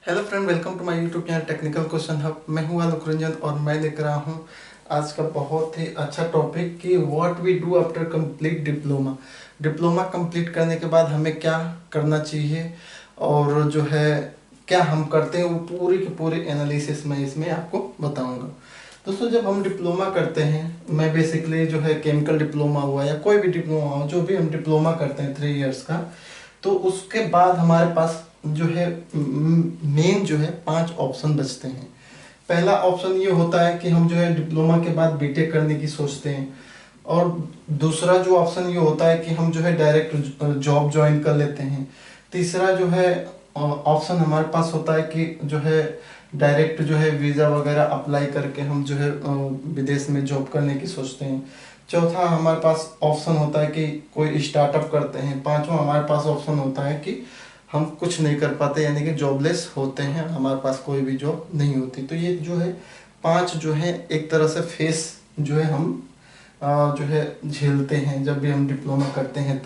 Hello friend, welcome to my YouTube channel technical question hub. मैं हूं आलोक रंजन और मैं लेकर आया हूं आज का बहुत ही अच्छा टॉपिक कि what we do after complete diploma. Diploma complete करने के बाद हमें क्या करना चाहिए और जो है क्या हम करते हैं, वो पूरी की पूरी एनालिसिस मैं इसमें आपको बताऊंगा। दोस्तों, जब हम डिप्लोमा करते हैं, मैं बेसिकली जो है केमिकल डिप्लोमा हुआ या कोई भी डिप्लोमा हो, जो भी हम डिप्लोमा करते हैं 3 इयर्स का, तो उसके बाद हमारे पास जो है मेन जो है 5 ऑप्शन बचते हैं। पहला ऑप्शन ये होता है कि हम जो है डिप्लोमा के बाद बीटेक करने की सोचते हैं, और दूसरा जो ऑप्शन ये होता है कि हम जो है डायरेक्ट जॉब ज्वाइन कर लेते हैं। तीसरा जो है ऑप्शन हमारे पास होता है कि जो है डायरेक्ट जो है वीज़ा वगैरह अप्लाई करके हम जो है विदेश में जॉब करने की सोचते हैं। चौथा हमारे पास ऑप्शन होता है कि कोई स्टार्टअप करते हैं। पांचवा हमारे पास ऑप्शन होता है कि हम कुछ नहीं कर पाते, यानी कि जॉबलेस होते हैं, हमारे पास कोई भी जॉब नहीं होती। तो ये जो है 5 जो है एक तरह से फेस जो है हम जो है झेलते हैं जब भी हम डिप्लोमा करते हैं।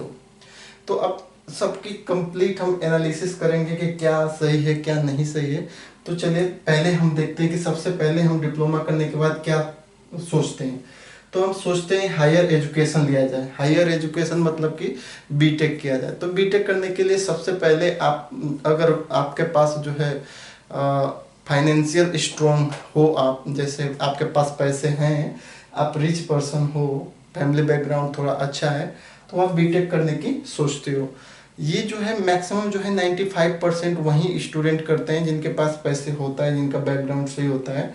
तो अब सबकी कंप्लीट हम एनालिसिस करेंगे कि क्या सही है क्या नहीं सही है। तो चलिए पहले हम देखते हैं कि सबसे पहले हम डिप्लोमा करने के बाद क्या सोचते हैं। तो हम सोचते हैं हायर एजुकेशन लिया जाए। हायर एजुकेशन मतलब कि बीटेक किया जाए। तो बीटेक करने के लिए सबसे पहले आप, अगर आपके पास जो है फाइनेंशियल स्ट्रॉन्ग हो, आप जैसे आपके पास पैसे हैं, आप रिच पर्सन हो, फैमिली बैकग्राउंड थोड़ा अच्छा है, तो आप बीटेक करने की सोचते हो। ये जो है मैक्सिमम जो है 95% वही स्टूडेंट करते हैं जिनके पास पैसे होता है, जिनका बैकग्राउंड सही होता है,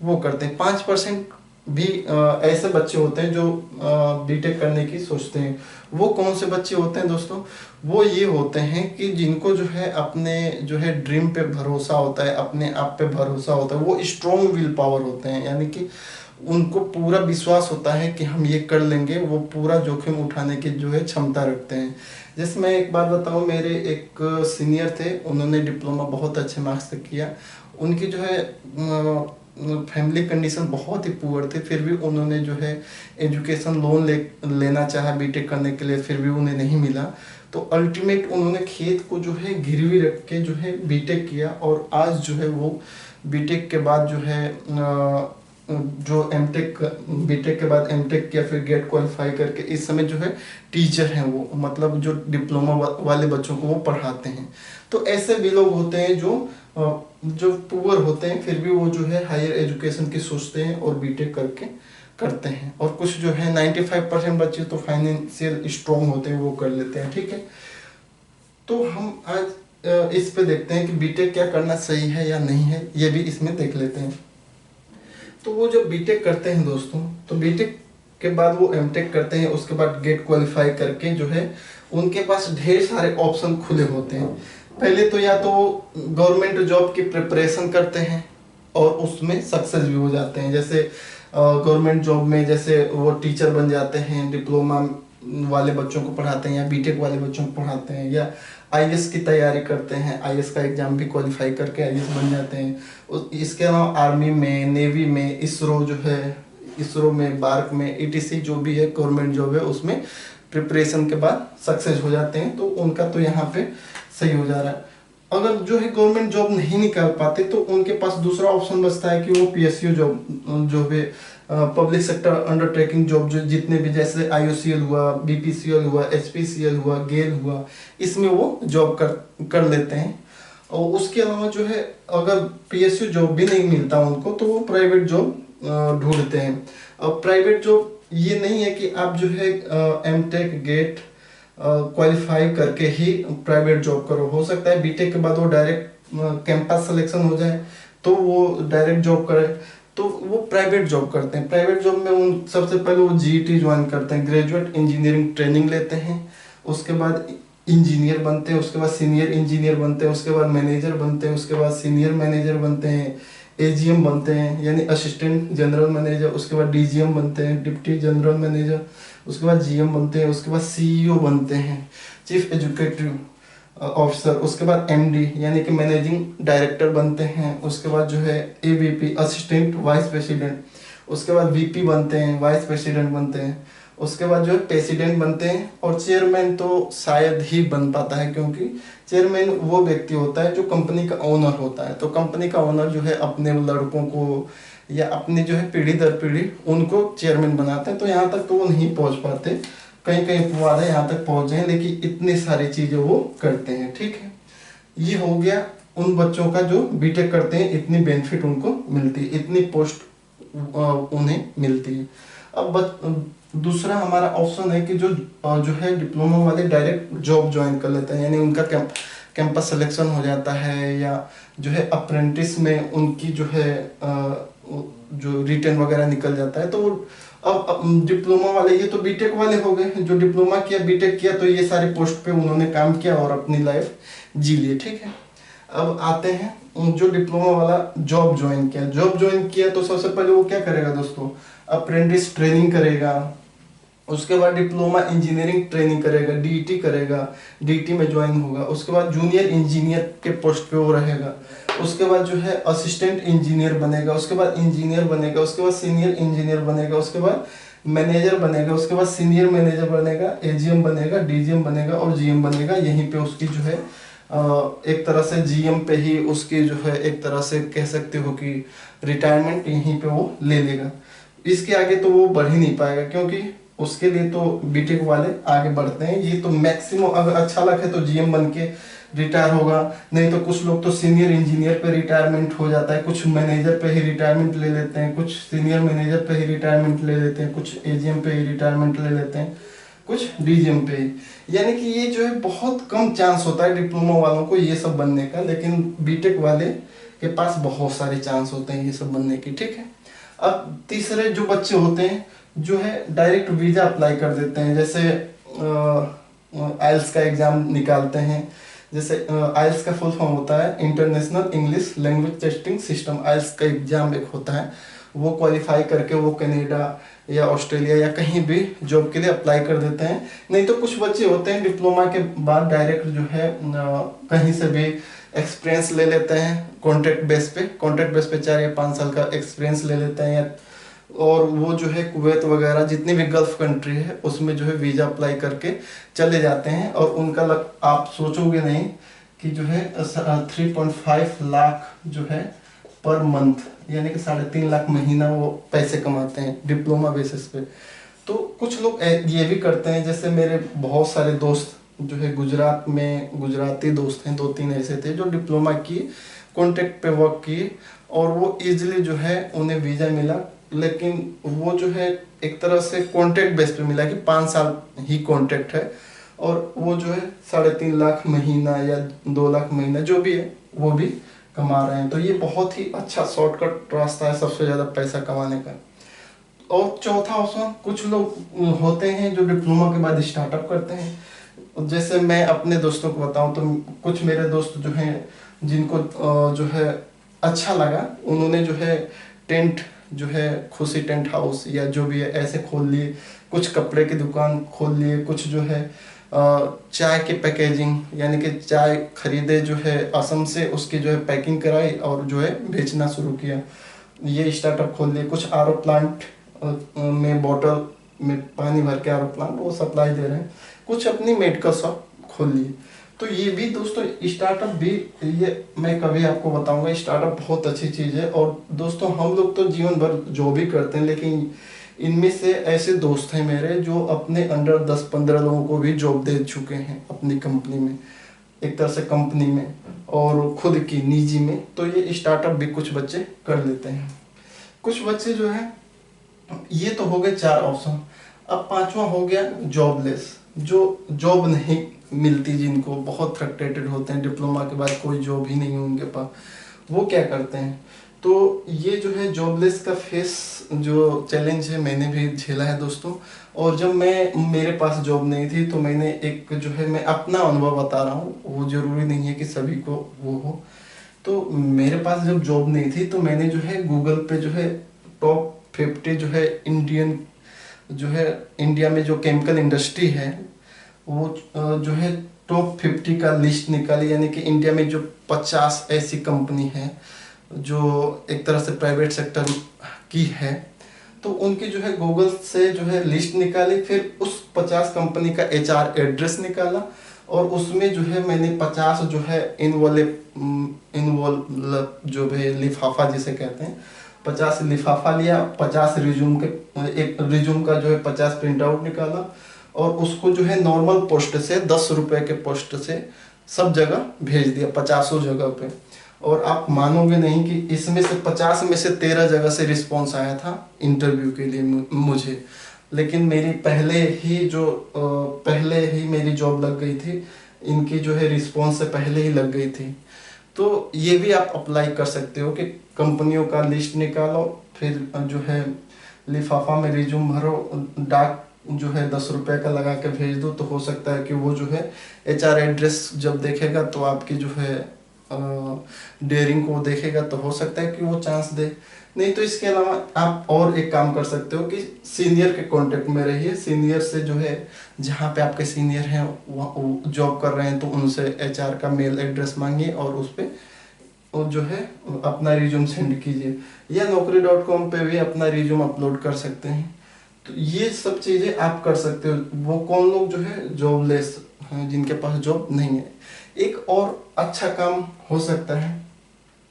वो करते हैं। 5% भी ऐसे बच्चे होते हैं जो बीटेक करने की सोचते हैं। वो कौन से बच्चे होते हैं दोस्तों? वो ये होते हैं कि जिनको जो है अपने जो है ड्रीम पे भरोसा होता है, अपने आप पे भरोसा होता है, वो स्ट्रॉन्ग विल पावर होते हैं, यानी कि उनको पूरा विश्वास होता है कि हम ये कर लेंगे। वो पूरा जोखिम उठाने की जो है क्षमता रखते हैं। जैसे मैं एक बात बताऊं, मेरे एक सीनियर थे, उन्होंने डिप्लोमा बहुत अच्छे मार्क्स से किया। उनकी जो है फैमिली कंडीशन बहुत ही पुअर थी, फिर भी उन्होंने जो है एजुकेशन लोन लेना चाहा बीटेक करने के लिए, फिर भी उन्हें नहीं मिला। तो अल्टीमेट उन्होंने खेत को जो है गिरवी रख के जो है बीटेक किया, और आज जो है वो बीटेक के बाद जो है जो एमटेक, बीटेक के बाद एमटेक किया, फिर गेट क्वालिफाई करके इस समय जो है टीचर हैं वो, मतलब जो डिप्लोमा वाले बच्चों को वो पढ़ाते हैं। तो ऐसे भी लोग होते हैं जो पुअर होते हैं, फिर भी वो जो है हायर एजुकेशन की सोचते हैं और बीटेक करके करते हैं। और कुछ जो है 95% बच्चे तो फाइनेंशियल स्ट्रॉन्ग होते हैं, वो कर लेते हैं। ठीक है, तो हम आज इस पे देखते हैं कि बीटेक क्या करना सही है या नहीं है, ये भी इसमें देख लेते हैं। तो वो जब बीटेक करते हैं दोस्तों, तो बीटेक के बाद वो एमटेक करते हैं, उसके बाद गेट क्वालिफाई करके जो है उनके पास ढेर सारे ऑप्शन खुले होते हैं। पहले तो या तो गवर्नमेंट जॉब की प्रिपरेशन करते हैं और उसमें सक्सेस भी हो जाते हैं। जैसे गवर्नमेंट जॉब में जैसे वो टीचर बन जाते हैं, डिप्लोमा वाले बच्चों को पढ़ाते हैं या बीटेक वाले बच्चों को पढ़ाते हैं, या आईएएस की तैयारी करते हैं, आईएएस का एग्जाम भी क्वालिफाई करके आईएएस बन जाते हैं। इसके अलावा आर्मी में, नेवी में, इसरो जो है, इसरो में, बार्क में, ईटीसी जो भी है गवर्नमेंट जॉब है, उसमें प्रिपरेशन के बाद सक्सेस हो जाते हैं। तो उनका तो यहाँ पे सही हो जा रहा है। अगर जो है गवर्नमेंट जॉब नहीं निकाल पाते तो उनके पास दूसरा ऑप्शन बचता है कि वो पीएसयू जॉब जो है, पब्लिक सेक्टर अंडरटेकिंग जॉब, जो जितने भी जैसे आईओसीएल हुआ, बीपीसीएल हुआ, एचपीसीएल हुआ, गेल हुआ, इसमें वो जॉब कर लेते हैं। और उसके अलावा जो है अगर पीएसयू जॉब भी नहीं मिलता उनको, तो वो प्राइवेट जॉब ढूंढते हैं। अब प्राइवेट जॉब ये नहीं है कि आप जो है एमटेक गेट क्वालिफाई करके ही प्राइवेट जॉब करो। हो सकता है बीटेक के बाद वो डायरेक्ट कैंपस सिलेक्शन हो जाए तो वो डायरेक्ट जॉब करे, तो वो प्राइवेट जॉब करते हैं। प्राइवेट जॉब में उन सबसे पहले वो जीईटी ज्वाइन करते हैं, ग्रेजुएट इंजीनियरिंग ट्रेनिंग लेते हैं, उसके बाद इंजीनियर बनते हैं, उसके बाद सीनियर इंजीनियर बनते हैं, उसके बाद मैनेजर बनते हैं, उसके बाद सीनियर मैनेजर बनते हैं, एजीएम बनते हैं यानी असिस्टेंट जनरल मैनेजर, उसके बाद डीजीएम बनते हैं, डिप्टी जनरल मैनेजर, उसके बाद जीएम बनते हैं, उसके बाद सीईओ बनते हैं, चीफ एजुकेटिव ऑफिसर, उसके बाद एमडी यानी कि मैनेजिंग डायरेक्टर बनते हैं, उसके बाद जो है एवीपी असिस्टेंट वाइस प्रेसिडेंट, उसके बाद वीपी बनते हैं, वाइस प्रेसिडेंट बनते हैं, उसके बाद जो है प्रेसिडेंट बनते हैं, और चेयरमैन तो शायद ही बन पाता है, क्योंकि चेयरमैन वो व्यक्ति होता है जो कंपनी का ओनर होता है। तो कंपनी का ओनर जो है अपने लड़कों को या अपने जो है पीढ़ी दर पीढ़ी उनको चेयरमैन बनाते हैं। तो यहाँ तक तो वो नहीं पहुँच पाते, कहीं कहीं अपवाद है यहाँ तक पहुँच जाए, लेकिन इतनी सारी चीज़ें वो करते हैं। ठीक है, ये हो गया उन बच्चों का जो बीटेक करते हैं, इतनी बेनिफिट उनको मिलती है, इतनी पोस्ट उन्हें मिलती है। अब दूसरा हमारा ऑप्शन है कि जो है डिप्लोमा वाले डायरेक्ट जॉब ज्वाइन कर लेते हैं, यानी उनका कैंपस सिलेक्शन हो जाता है, या जो है अप्रेंटिस में उनकी जो है जो रिटर्न वगैरह निकल जाता है। तो अब डिप्लोमा वाले, ये तो बीटेक वाले हो गए, जो डिप्लोमा किया बीटेक किया तो ये सारी पोस्ट पे उन्होंने काम किया और अपनी लाइफ जी लिए। ठीक है, अब आते हैं जो डिप्लोमा वाला जॉब ज्वाइन किया तो सबसे पहले वो क्या करेगा दोस्तों, अप्रेंटिस ट्रेनिंग करेगा, उसके बाद डिप्लोमा इंजीनियरिंग ट्रेनिंग करेगा, डीईटी करेगा, डीईटी में ज्वाइन होगा, उसके बाद जूनियर इंजीनियर के पोस्ट पे वो रहेगा, उसके बाद जो है असिस्टेंट इंजीनियर बनेगा, उसके बाद इंजीनियर बनेगा, उसके बाद सीनियर इंजीनियर बनेगा, उसके बाद मैनेजर बनेगा, उसके बाद सीनियर मैनेजर बनेगा, एजीएम बनेगा, डीजीएम बनेगा और जीएम बनेगा। यहीं पे उसकी जो है एक तरह से जीएम पे ही उसकी जो है एक तरह से कह सकते हो कि रिटायरमेंट यहीं पे वो ले लेगा। इसके आगे तो वो बढ़ ही नहीं पाएगा, क्योंकि उसके लिए तो बीटेक वाले आगे बढ़ते हैं। ये तो मैक्सिमम अगर अच्छा लग है तो जीएम बन के रिटायर होगा, नहीं तो कुछ लोग तो सीनियर इंजीनियर पे रिटायरमेंट हो जाता है, कुछ मैनेजर पे ही रिटायरमेंट ले लेते हैं, कुछ सीनियर मैनेजर पे ही रिटायरमेंट ले लेते हैं, कुछ एजीएम पे ही रिटायरमेंट ले लेते हैं, कुछ डीजीएम पे ही। यानी कि ये जो है बहुत कम चांस होता है डिप्लोमा वालों को ये सब बनने का, लेकिन बीटेक वाले के पास बहुत सारे चांस होते हैं ये सब बनने की। ठीक है, अब तीसरे जो बच्चे होते हैं जो है डायरेक्ट वीजा अप्लाई कर देते हैं, जैसे आइल्स का एग्जाम निकालते हैं। जैसे आइल्स का फुल फॉर्म होता है international English language testing system. IELTS का एग्जाम एक होता है, वो क्वालिफाई करके वो कनाडा या ऑस्ट्रेलिया या कहीं भी जॉब के लिए अप्लाई कर देते हैं। नहीं तो कुछ बच्चे होते हैं डिप्लोमा के बाद डायरेक्ट जो है कहीं से भी एक्सपीरियंस ले लेते हैं, कॉन्ट्रैक्ट बेस पे 4 या 5 साल का एक्सपीरियंस ले लेते हैं, और वो जो है कुवैत वगैरह जितनी भी गल्फ कंट्री है उसमें जो है वीज़ा अप्लाई करके चले जाते हैं। और उनका आप सोचोगे नहीं कि जो है 3.5 लाख जो है पर मंथ, यानी कि 3.5 लाख महीना वो पैसे कमाते हैं डिप्लोमा बेसिस पे। तो कुछ लोग ये भी करते हैं, जैसे मेरे बहुत सारे दोस्त जो है गुजरात में, गुजराती दोस्त हैं, 2-3 ऐसे थे जो डिप्लोमा किए, कॉन्ट्रैक्ट पे वर्क किए, और वो इजीली जो है उन्हें वीज़ा मिला। लेकिन वो जो है एक तरह से कॉन्ट्रैक्ट बेस पे मिला कि 5 साल ही कॉन्ट्रैक्ट है, और वो जो है 3.5 लाख महीना या 2 लाख महीना जो भी है वो भी कमा रहे हैं। तो ये बहुत ही अच्छा शॉर्टकट रास्ता है सबसे ज़्यादा पैसा कमाने का। और चौथा ऑप्शन, कुछ लोग होते हैं जो डिप्लोमा के बाद स्टार्टअप करते हैं। जैसे मैं अपने दोस्तों को बताऊं तो कुछ मेरे दोस्त जो हैं जिनको जो है अच्छा लगा, उन्होंने जो है टेंट जो है खुशी टेंट हाउस या जो भी है ऐसे खोल लिए, कुछ कपड़े की दुकान खोल लिए, कुछ जो है चाय की पैकेजिंग, यानी कि चाय खरीदे जो है असम से, उसकी जो है पैकिंग कराई और जो है बेचना शुरू किया, ये स्टार्टअप खोल लिए। कुछ आरओ प्लांट में बॉटल में पानी भर के आरओ प्लांट वो सप्लाई दे रहे हैं, कुछ अपनी मेडिकल शॉप खोल लिए। तो ये भी दोस्तों स्टार्टअप भी, ये मैं कभी आपको बताऊंगा, स्टार्टअप बहुत अच्छी चीज़ है। और दोस्तों हम लोग तो जीवन भर जॉब ही करते हैं, लेकिन इनमें से ऐसे दोस्त हैं मेरे जो अपने अंडर 10-15 लोगों को भी जॉब दे चुके हैं अपनी कंपनी में, एक तरह से कंपनी में और खुद की निजी में। तो ये स्टार्टअप भी कुछ बच्चे कर लेते हैं। कुछ बच्चे जो है, ये तो हो गए 4 ऑप्शन। अब 5वां हो गया जॉबलेस, जो जॉब नहीं मिलती, जिनको बहुत फ्रस्ट्रेटेड होते हैं डिप्लोमा के बाद कोई जॉब ही नहीं उनके पास, वो क्या करते हैं। तो ये जो है जॉबलेस का फेस जो चैलेंज है मैंने भी झेला है दोस्तों। और जब मेरे पास जॉब नहीं थी तो मैंने एक जो है, मैं अपना अनुभव बता रहा हूँ, वो ज़रूरी नहीं है कि सभी को वो हो। तो मेरे पास जब जॉब नहीं थी तो मैंने जो है गूगल पे जो है टॉप 50 जो है इंडिया में जो केमिकल इंडस्ट्री है वो जो है टॉप 50 का लिस्ट निकाली, यानी कि इंडिया में जो 50 ऐसी कंपनी है जो एक तरह से प्राइवेट सेक्टर की है। तो उनकी जो है गूगल से जो है लिस्ट निकाली, फिर उस 50 कंपनी का HR एड्रेस निकाला, और उसमें जो है मैंने 50 जो है इनवॉल्व जो है लिफाफा जिसे कहते हैं, 50 लिफाफा लिया, 50 रिज्यूम के, एक रिज्यूम का जो है 50 प्रिंट आउट निकाला, और उसको जो है नॉर्मल पोस्ट से 10 रुपए के पोस्ट से सब जगह भेज दिया, 50 जगह पे। और आप मानोगे नहीं कि इसमें से 50 में से 13 जगह से रिस्पॉन्स आया था इंटरव्यू के लिए मुझे। लेकिन मेरी पहले ही मेरी जॉब लग गई थी, इनकी जो है रिस्पॉन्स से पहले ही लग गई थी। तो ये भी आप अप्लाई कर सकते हो कि कंपनियों का लिस्ट निकालो, फिर जो है लिफाफा में रिज्यूम भरो, डाक जो है 10 रुपए का लगा के भेज दो, तो हो सकता है कि वो जो है HR एड्रेस जब देखेगा तो आपकी जो है डेयरिंग को देखेगा, तो हो सकता है कि वो चांस दे। नहीं तो इसके अलावा आप और एक काम कर सकते हो कि सीनियर के कांटेक्ट में रहिए, सीनियर से जो है जहाँ पे आपके सीनियर हैं वो जॉब कर रहे हैं तो उनसे HR का मेल एड्रेस मांगिए और उस पर जो है अपना रिज्यूम सेंड कीजिए, या naukri.com पे भी अपना रिज्यूम अपलोड कर सकते हैं। तो ये सब चीज़ें आप कर सकते हो। वो कौन लोग जो है जॉबलेस हैं, जिनके पास जॉब नहीं है। एक और अच्छा काम हो सकता है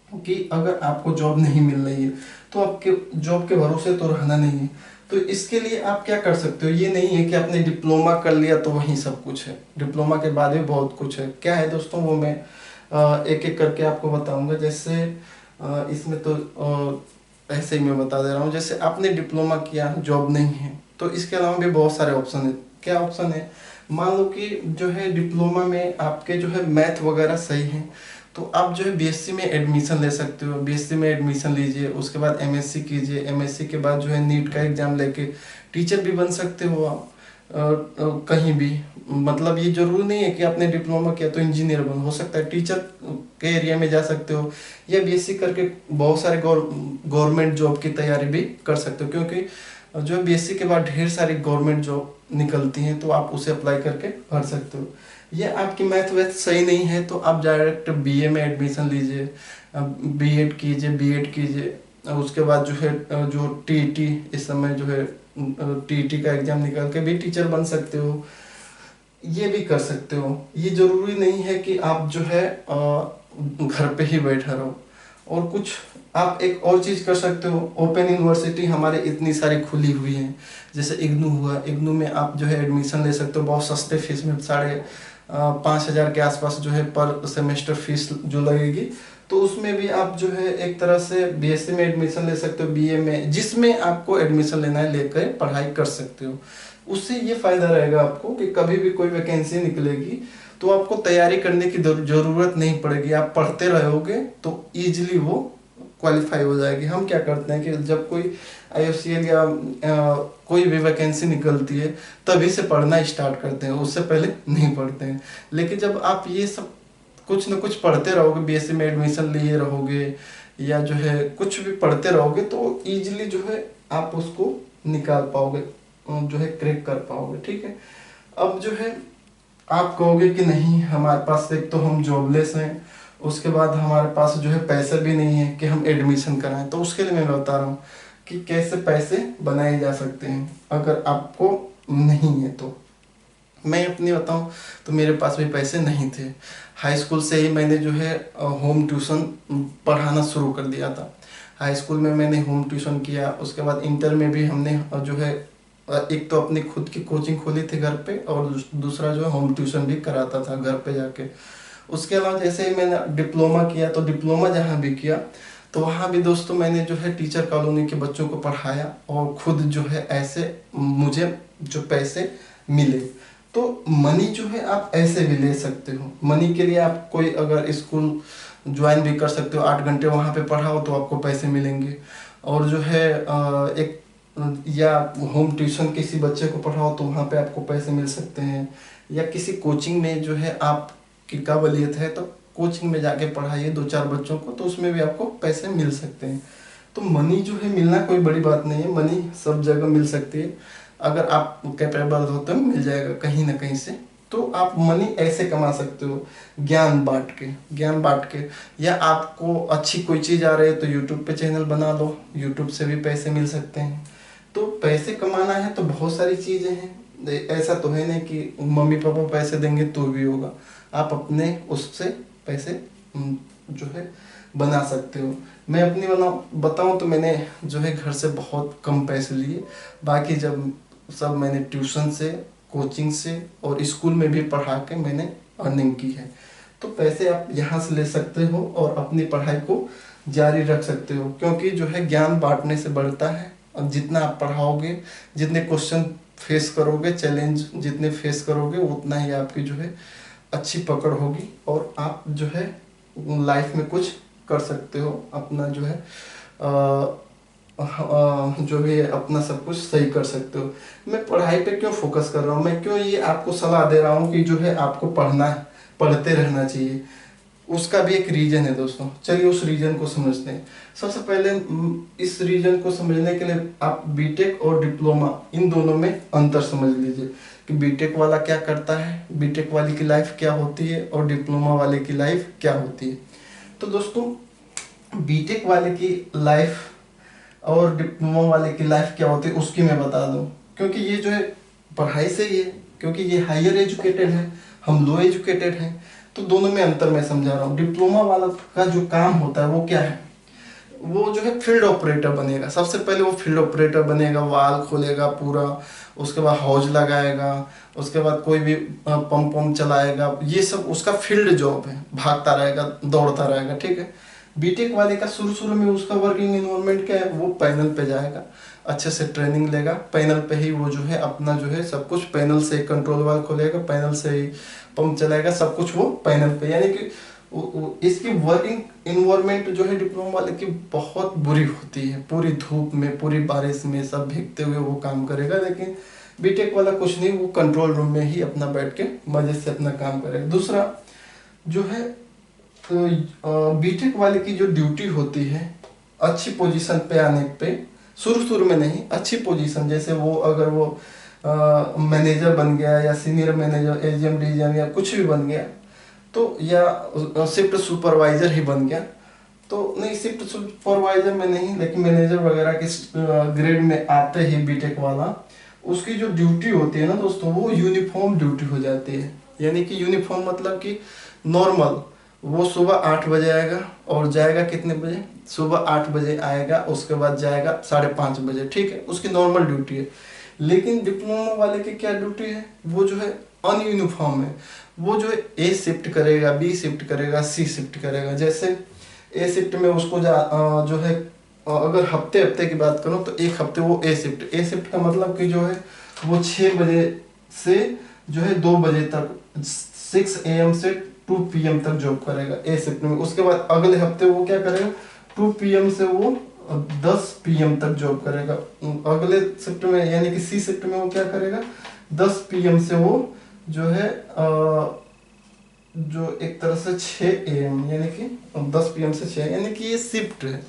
कि अगर आपको जॉब नहीं मिल रही है तो आपके जॉब के भरोसे तो रहना नहीं है। तो इसके लिए आप क्या कर सकते हो, ये नहीं है कि आपने डिप्लोमा कर लिया तो वही सब कुछ है। डिप्लोमा के बाद भी बहुत कुछ है। क्या है दोस्तों, वो मैं एक एक करके आपको बताऊंगा। जैसे इसमें तो ऐसे ही मैं बता दे रहा हूँ। जैसे आपने डिप्लोमा किया, जॉब नहीं है, तो इसके अलावा भी बहुत सारे ऑप्शन है। क्या ऑप्शन है, मान लो कि जो है डिप्लोमा में आपके जो है मैथ वगैरह सही है, तो आप जो है BSc में एडमिशन ले सकते हो। BSc में एडमिशन लीजिए, उसके बाद MSc कीजिए, MSc के बाद जो है नीट का एग्जाम लेके टीचर भी बन सकते हो आप कहीं भी। मतलब ये जरूरी नहीं है कि आपने डिप्लोमा किया तो इंजीनियर बन, हो सकता है टीचर के एरिया में जा सकते हो, या BSc करके बहुत सारे गवर्नमेंट जॉब की तैयारी भी कर सकते हो, क्योंकि जो है BSc के बाद ढेर सारी गवर्नमेंट जॉब निकलती हैं, तो आप उसे अप्लाई करके भर सकते हो। या आपकी मैथ वैथ सही नहीं है तो आप डायरेक्ट BA में एडमिशन लीजिए, B.Ed कीजिए, B.Ed कीजिए, उसके बाद जो है जो TET इस समय जो है TET का एग्जाम निकाल के भी टीचर बन सकते हो। ये भी कर सकते हो। ये जरूरी नहीं है कि आप जो है घर पे ही बैठा रहो। और कुछ आप एक और चीज कर सकते हो, ओपन यूनिवर्सिटी हमारे इतनी सारी खुली हुई हैं, जैसे इग्नू हुआ, इग्नू में आप जो है एडमिशन ले सकते हो बहुत सस्ते फीस में, 5,500 के आसपास जो है पर सेमेस्टर फीस जो लगेगी। तो उसमें भी आप जो है एक तरह से BSc में एडमिशन ले सकते हो, BA में, जिसमें आपको एडमिशन लेना है लेकर पढ़ाई कर सकते हो। उससे ये फायदा रहेगा आपको कि कभी भी कोई वैकेंसी निकलेगी तो आपको तैयारी करने की जरूरत नहीं पड़ेगी। आप पढ़ते रहोगे तो इजीली वो क्वालिफाई हो जाएगी। हम क्या करते हैं कि जब कोई IOCL या कोई भी वैकेंसी निकलती है तभी से पढ़ना स्टार्ट करते हैं, उससे पहले नहीं पढ़ते हैं। लेकिन जब आप ये सब कुछ न कुछ पढ़ते रहोगे, BSc में एडमिशन लिए रहोगे या जो है कुछ भी पढ़ते रहोगे, तो इजीली जो है आप उसको निकाल पाओगे, जो है क्रैक कर पाओगे। ठीक है। अब जो है आप कहोगे कि नहीं, हमारे पास एक तो हम जॉबलेस हैं, उसके बाद हमारे पास जो है पैसे भी नहीं है कि हम एडमिशन कराएं। तो उसके लिए मैं बता रहा हूँ कि कैसे पैसे बनाए जा सकते हैं अगर आपको नहीं है तो। मैं अपनी बताऊं तो मेरे पास भी पैसे नहीं थे। हाई स्कूल से ही मैंने जो है होम ट्यूशन पढ़ाना शुरू कर दिया था। हाई स्कूल में मैंने होम ट्यूशन किया, उसके बाद इंटर में भी हमने जो है एक तो अपनी खुद की कोचिंग खोली थी घर पे, और दूसरा जो है होम ट्यूशन भी कराता था घर पे जाके। उसके अलावा जैसे ही मैंने डिप्लोमा किया, तो डिप्लोमा जहाँ भी किया तो वहाँ भी दोस्तों मैंने जो है टीचर कॉलोनी के बच्चों को पढ़ाया, और खुद जो है ऐसे मुझे जो पैसे मिले। तो मनी जो है आप ऐसे भी ले सकते हो। मनी के लिए आप कोई अगर स्कूल ज्वाइन भी कर सकते हो, 8 घंटे वहाँ पे पढ़ाओ तो आपको पैसे मिलेंगे। और जो है एक या होम ट्यूशन किसी बच्चे को पढ़ाओ तो वहाँ पे आपको पैसे मिल सकते हैं। या किसी कोचिंग में जो है आपकी काबिलियत है तो कोचिंग में जाके पढ़ाइए 2-4 बच्चों को, तो उसमें भी आपको पैसे मिल सकते हैं। तो मनी जो है मिलना कोई बड़ी बात नहीं है, मनी सब जगह मिल सकती है। अगर आप कैपेबल हो तो मिल जाएगा कहीं ना कहीं से। तो आप मनी ऐसे कमा सकते हो, ज्ञान बांट के। या आपको अच्छी कोई चीज़ आ रही है तो यूट्यूब पे चैनल बना लो, यूट्यूब से भी पैसे मिल सकते हैं। तो पैसे कमाना है तो बहुत सारी चीज़ें हैं, ऐसा तो है नहीं कि मम्मी पापा पैसे देंगे तो भी होगा। आप अपने उससे पैसे जो है बना सकते हो। मैं अपनी बताऊं तो मैंने जो है घर से बहुत कम पैसे लिए, बाकी जब सब मैंने ट्यूशन से, कोचिंग से और स्कूल में भी पढ़ा के मैंने अर्निंग की है। तो पैसे आप यहाँ से ले सकते हो और अपनी पढ़ाई को जारी रख सकते हो, क्योंकि जो है ज्ञान बांटने से बढ़ता है। अब जितना आप पढ़ाओगे, जितने क्वेश्चन फेस करोगे, चैलेंज जितने फेस करोगे, उतना ही आपकी जो है अच्छी पकड़ होगी और आप जो है लाइफ में कुछ कर सकते हो। अपना जो है जो भी है अपना सब कुछ सही कर सकते हो। मैं पढ़ाई पे क्यों फोकस कर रहा हूँ, मैं क्यों ये आपको सलाह दे रहा हूँ कि जो है आपको पढ़ना है, पढ़ते रहना चाहिए, उसका भी एक रीजन है दोस्तों। चलिए उस रीजन को समझते हैं। सबसे पहले इस रीजन को समझने के लिए आप बीटेक और डिप्लोमा इन दोनों में अंतर समझ लीजिए कि बीटेक वाला क्या करता है, बीटेक वाली की लाइफ क्या होती है और डिप्लोमा वाले की लाइफ क्या होती है। तो दोस्तों बीटेक वाले की लाइफ और डिप्लोमा वाले की लाइफ क्या होती है उसकी मैं बता दूं, क्योंकि ये जो है पढ़ाई से ही है, क्योंकि ये हायर एजुकेटेड है, हम लो एजुकेटेड हैं, तो दोनों में अंतर मैं समझा रहा हूँ। डिप्लोमा वाला का जो काम होता है वो क्या है, वो जो है फील्ड ऑपरेटर बनेगा। सबसे पहले वो फील्ड ऑपरेटर बनेगा, वाल खोलेगा पूरा, उसके बाद हौज लगाएगा, उसके बाद कोई भी पंप पंप चलाएगा, ये सब उसका फील्ड जॉब है, भागता रहेगा, दौड़ता रहेगा, ठीक है। बीटेक वाले का शुरू शुरू में उसका वर्किंग इन्वायरमेंट क्या है, वो पैनल पे जाएगा, अच्छे से ट्रेनिंग लेगा, पैनल पे ही वो जो है अपना जो है सब कुछ पैनल से, कंट्रोल वाल खोलेगा, पैनल से ही पंप चलाएगा, सब कुछ वो पैनल पे। यानी कि इसकी वर्किंग इन्वायरमेंट जो है डिप्लोमा वाले की बहुत बुरी होती है, पूरी धूप में, पूरी बारिश में सब भीगते हुए वो काम करेगा। लेकिन बीटेक वाला कुछ नहीं, वो कंट्रोल रूम में ही अपना बैठ के मजे से अपना काम करेगा। दूसरा जो है तो बीटेक वाले की जो ड्यूटी होती है, अच्छी पोजीशन पे आने पे, शुरू शुरू में नहीं, अच्छी पोजीशन, जैसे वो अगर वो मैनेजर बन गया या सीनियर मैनेजर, एजीएम डीजीएम या कुछ भी बन गया, तो या शिफ्ट सुपरवाइजर ही बन गया, तो नहीं शिफ्ट सुपरवाइजर में नहीं, लेकिन मैनेजर वगैरह के ग्रेड में आते ही बीटेक वाला, उसकी जो ड्यूटी होती है ना दोस्तों, वो यूनिफॉर्म ड्यूटी हो जाती है। यानी कि यूनिफॉर्म मतलब कि नॉर्मल, वो सुबह 8 बजे आएगा और जाएगा कितने बजे, सुबह 8 बजे आएगा, उसके बाद जाएगा 5:30 बजे, ठीक है, उसकी नॉर्मल ड्यूटी है। लेकिन डिप्लोमा वाले की क्या ड्यूटी है, वो जो है अनयूनिफॉर्म है। वो जो है ए शिफ्ट करेगा, बी शिफ्ट करेगा, सी शिफ्ट करेगा। जैसे ए शिफ्ट में उसको जो है अगर हफ्ते हफ्ते की बात करूं तो एक हफ्ते वो ए शिफ्ट का मतलब कि जो है वो 6 बजे से जो है 2 बजे तक, 6 AM से 2 PM तक जॉब करेगा ए शिफ्ट में। उसके बाद अगले हफ्ते वो क्या करेगा, 2 PM से वो 10 PM तक जॉब करेगा अगले शिफ्ट में। यानी कि सी शिफ्ट में वो क्या करेगा, 10 PM से वो जो है जो एक तरह से 6 AM, यानी कि 10 PM से 6, यानी कि ये शिफ्ट है,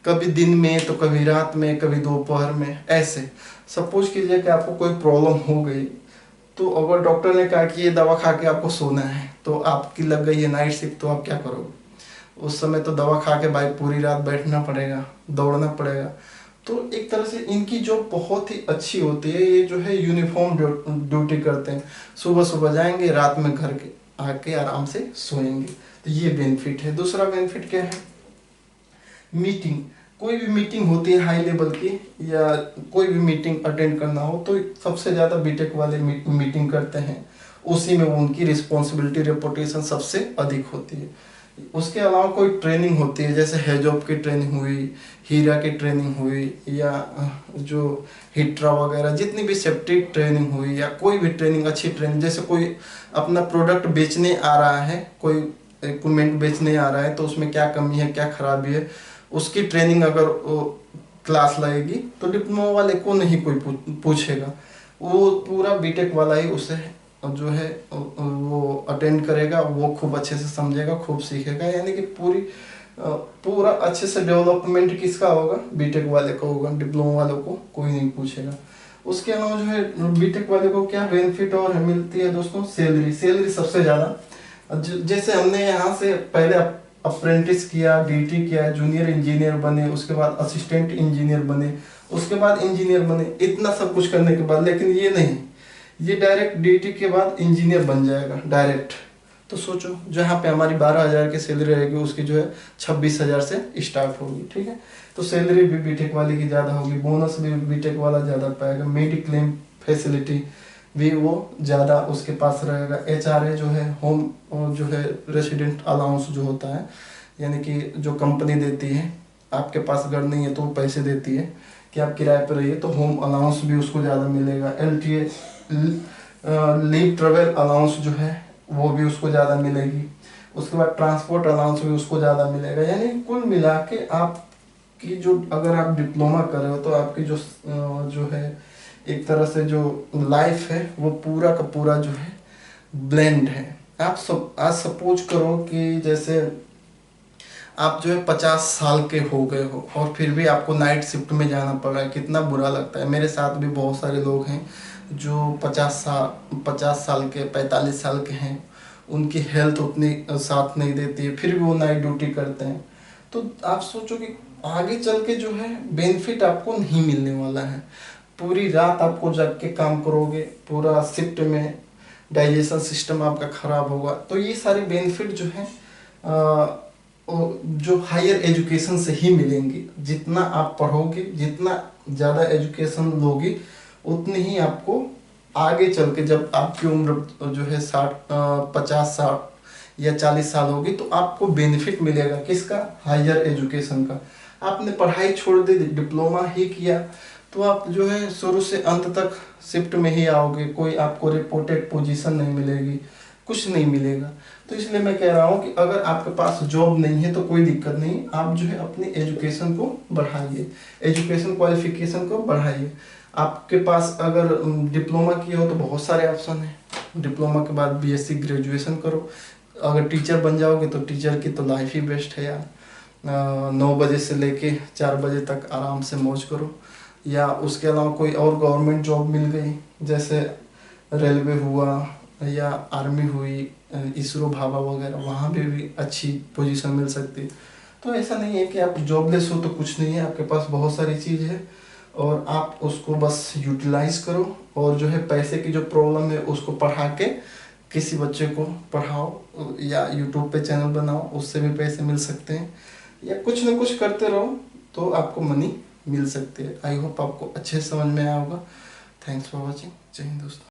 कभी दिन में तो कभी रात में, कभी दोपहर में, ऐसे। सपोज कीजिए कि आपको कोई प्रॉब्लम हो गई, तो अगर डॉक्टर ने कहा कि ये दवा खा के आपको सोना है, तो आपकी लग गई है नाइट शिफ्ट, तो आप क्या करोगे उस समय, तो दवा खा के भाई पूरी रात बैठना पड़ेगा, दौड़ना पड़ेगा। तो एक तरह से इनकी जॉब बहुत ही अच्छी होती है। ये जो है यूनिफॉर्म ड्यूटी करते हैं, सुबह सुबह जाएंगे, रात में घर के आके आराम से सोएंगे। तो ये बेनिफिट है। दूसरा बेनिफिट क्या है, मीटिंग, कोई भी मीटिंग होती है हाई लेवल की, या कोई भी मीटिंग अटेंड करना हो, तो सबसे ज़्यादा बीटेक वाले मीटिंग करते हैं, उसी में उनकी रिस्पॉन्सिबिलिटी, रेपुटेशन सबसे अधिक होती है। उसके अलावा कोई ट्रेनिंग होती है, जैसे हेजॉब की ट्रेनिंग हुई, हीरा की ट्रेनिंग हुई, या जो हिट्रा वगैरह जितनी भी सेफ्टी ट्रेनिंग हुई, या कोई भी ट्रेनिंग, अच्छी ट्रेनिंग, जैसे कोई अपना प्रोडक्ट बेचने आ रहा है, कोई इक्विपमेंट बेचने आ रहा है, तो उसमें क्या कमी है, क्या खराबी है, उसकी ट्रेनिंग अगर क्लास लगेगी तो डिप्लोमा वाले को नहीं कोई पूछेगा, वो पूरा बीटेक वाला ही उसे जो है वो अटेंड करेगा, वो खूब अच्छे से समझेगा, खूब सीखेगा। यानी कि पूरा अच्छे से डेवलपमेंट किसका होगा, बीटेक वाले का होगा, डिप्लोमा वालों को कोई नहीं पूछेगा। उसके अलावा जो है बीटेक वाले को क्या बेनिफिट और मिलती है दोस्तों, सैलरी सबसे ज़्यादा। जैसे हमने यहाँ से पहले अप्रेंटिस किया, डीटी किया, जूनियर इंजीनियर बने, उसके बाद असिस्टेंट इंजीनियर बने, उसके बाद इंजीनियर बने, इतना सब कुछ करने के बाद, लेकिन ये नहीं, ये डायरेक्ट डीटी के बाद इंजीनियर बन जाएगा डायरेक्ट। तो सोचो, जहाँ पे हमारी 12,000 की सैलरी रहेगी उसकी जो है 26,000 से स्टार्ट होगी, ठीक है। तो सैलरी भी बीटेक वाले की ज़्यादा होगी, बोनस भी बीटेक वाला ज़्यादा पाएगा, मेडिक्लेम फैसिलिटी भी वो ज़्यादा उसके पास रहेगा। एचआरए जो है, होम जो है रेसिडेंट अलाउंस जो होता है, यानी कि जो कंपनी देती है, आपके पास घर नहीं है तो वो पैसे देती है कि आप किराए पर रहिए, तो होम अलाउंस भी उसको ज़्यादा मिलेगा। एलटीए लीव ट्रेवल अलाउंस जो है वो भी उसको ज़्यादा मिलेगी। उसके बाद ट्रांसपोर्ट अलाउंस भी उसको ज़्यादा मिलेगा। यानी कुल मिला के आपकी जो, अगर आप डिप्लोमा कर रहे हो तो आपकी जो है एक तरह से जो लाइफ है वो पूरा का पूरा जो है ब्लेंड है। आप सब आज सपोज करो कि जैसे आप जो है 50 साल के हो गए हो और फिर भी आपको नाइट शिफ्ट में जाना पड़ रहा है, कितना बुरा लगता है। मेरे साथ भी बहुत सारे लोग हैं जो 50 साल के, 45 साल के हैं, उनकी हेल्थ उतनी साथ नहीं देती है, फिर भी वो नाइट ड्यूटी करते हैं। तो आप सोचो कि आगे चल के जो है बेनिफिट आपको नहीं मिलने वाला है। पूरी रात आपको जग के काम करोगे, पूरा शिफ्ट में डाइजेशन सिस्टम आपका खराब होगा। तो ये सारे बेनिफिट जो है जो हायर एजुकेशन से ही मिलेंगे। जितना आप पढ़ोगे, जितना ज़्यादा एजुकेशन लोगे, उतनी ही आपको आगे चल के, जब आपकी उम्र जो है 50, 60 या 40 साल होगी, तो आपको बेनिफिट मिलेगा किसका? हायर एजुकेशन का। आपने पढ़ाई छोड़ दी, डिप्लोमा ही किया, तो आप जो है शुरू से अंत तक शिफ्ट में ही आओगे, कोई आपको रिपोर्टेड पोजीशन नहीं मिलेगी, कुछ नहीं मिलेगा। तो इसलिए मैं कह रहा हूँ कि अगर आपके पास जॉब नहीं है तो कोई दिक्कत नहीं, आप जो है अपनी एजुकेशन को बढ़ाइए, एजुकेशन क्वालिफिकेशन को बढ़ाइए। आपके पास अगर डिप्लोमा किया हो तो बहुत सारे ऑप्शन हैं। डिप्लोमा के बाद बीएससी ग्रेजुएशन करो, अगर टीचर बन जाओगे तो टीचर की तो लाइफ ही बेस्ट है यार। 9 बजे से लेके 4 बजे तक आराम से मौज करो। या उसके अलावा कोई और गवर्नमेंट जॉब मिल गई, जैसे रेलवे हुआ या आर्मी हुई, इसरो, भाभा वगैरह, वहाँ भी अच्छी पोजीशन मिल सकती है। तो ऐसा नहीं है कि आप जॉबलेस हो तो कुछ नहीं है, आपके पास बहुत सारी चीज़ है और आप उसको बस यूटिलाइज करो। और जो है पैसे की जो प्रॉब्लम है उसको पढ़ा के किसी बच्चे को पढ़ाओ या यूट्यूब पे चैनल बनाओ, उससे भी पैसे मिल सकते हैं। या कुछ ना कुछ करते रहो तो आपको मनी मिल सकती है। आई होप आपको अच्छे समझ में आया होगा। Thanks for watching. जय हिंद दोस्तों।